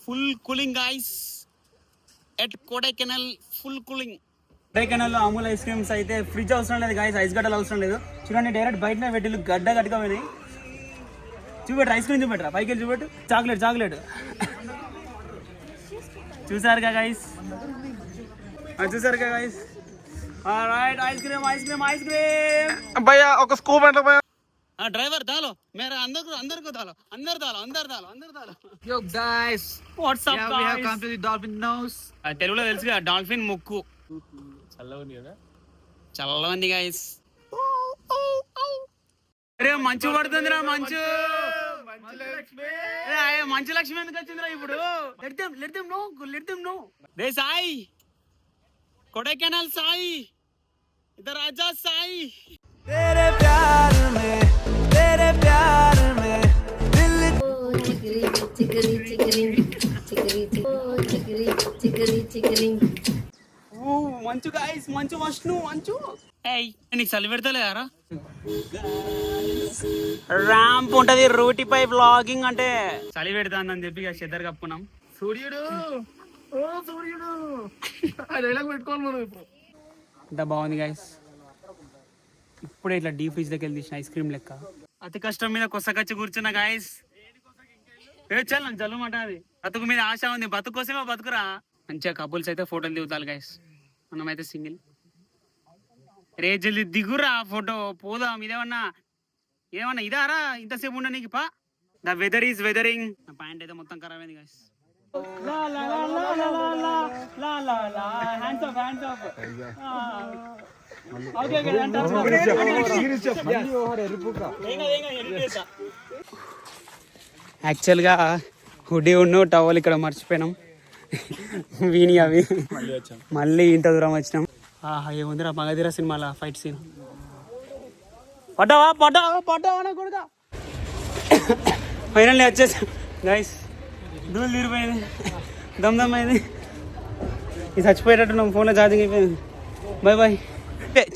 Full cooling guys at Kodaikanal. Full cooling. కొడైకెనాల్లో Amul ice creams అయితే fridge అవసరం లేదు గైస్, ఐస్ గడ్డలు అవసరం లేదు. చూడండి డైరెక్ట్ బయటనే పెట్టి గడ్డ కట్టుకోమని చూపెట్టు. ఐస్ క్రీమ్ చూపెట్టరా, పైకి వెళ్ళి చూపెట్టు. చాక్లెట్ చూసారుగా గైస్, చూసారుగా గైస్. ఆల్రైట్, ఐస్ క్రీమ్ భయ్యా ఒక స్కూప్ అంటే భయ్యా. డ్రైవర్ దాలో మేరా అందరికీ దాలో అందరు దాలో. Yo guys, what's up guys? We have come to the dolphin nose. తెలుగులో తెలుసుగా డాల్ఫిన్ ముక్కు. చల్లవండి గైస్. అరే మంచు పడుతుందిరా, మంచు లక్ష్మి ఎందుకు వచ్చిందిరా ఇప్పుడు? let them know. రే సాయి, కొడైకెనాల్ సాయి, ఇద్దరు రాజా సాయి. तेरे प्यार में మంచు గైస్, మంచు నీకు చలి పెడతలేరా? ర్యాంప్ ఉంటది రోటిపై వ్లాగింగ్ అంటే. చలి పెడతాందని చెప్పి చెద్దరు కప్పుకున్నాం. సూర్యుడు పెట్టుకోవాలి మనం. ఇంత బాగుంది గైస్. ఇప్పుడే ఇట్లా డీప్ ఫ్రిడ్జ్ దగ్గర తీసిన ఐస్ క్రీమ్ లెక్క. అతి కష్టం మీద కొసకచ్చి కూర్చున్న గాయస్. చాలు నాకు జల్లుమాట. అది బతుకు మీద ఆశ ఉంది, బతుకు కోసమే బతుకురా. మంచిగా కపుల్స్ అయితే ఫోటోలు దిగుతారు గైస్, మనమైతే సింగిల్. రే జల్ది దిగురా ఫోటో, పోదాం. ఇదేమన్నా ఇదారా ఇంతసేపు ఉండ నీకు పా. The weather is weathering. నా ప్యాంట్ అయితే మొత్తం ఖరాబ్ అయింది గైస్. యాక్చువల్గా హుడీ ఉన్న టవల్ ఇక్కడ మర్చిపోయినాం. వీని అవి మళ్ళీ ఇంత దూరం వచ్చినాం. ఏముందిరా మగధీర సినిమాలో ఫైట్ సీన్. పడ్డావా కొడుక. ఫైనల్లీ వచ్చేసా గైస్. దూలు తీరిపోయింది, దమ్ అయింది. ఇది చచ్చిపోయేటట్టు ఫోన్లో ఛార్జింగ్ అయిపోయింది. బాయ్.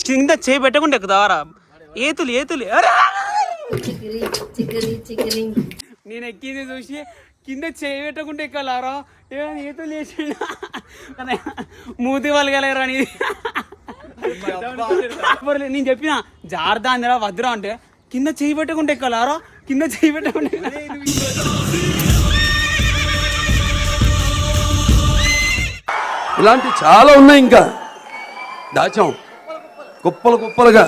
కింద చేయి పెట్టకుండా ఎక్కుతావారా? ఏతులు నేను ఎక్కింది చూసి కింద చేయి పెట్టకుండా ఎక్కాలారా? ఏమైనా ఏతులు చేసిండ మూతి వాళ్ళగలరా అని. నేను చెప్పిన జాగ్రత్త అందిరా వద్దురా అంటే కింద చేయి పెట్టకుండా ఎక్కాలారా? కింద చేయి పెట్టకుండా. ఇలాంటి చాలా ఉన్నాయి, ఇంకా దాచాం కుప్పలుగా.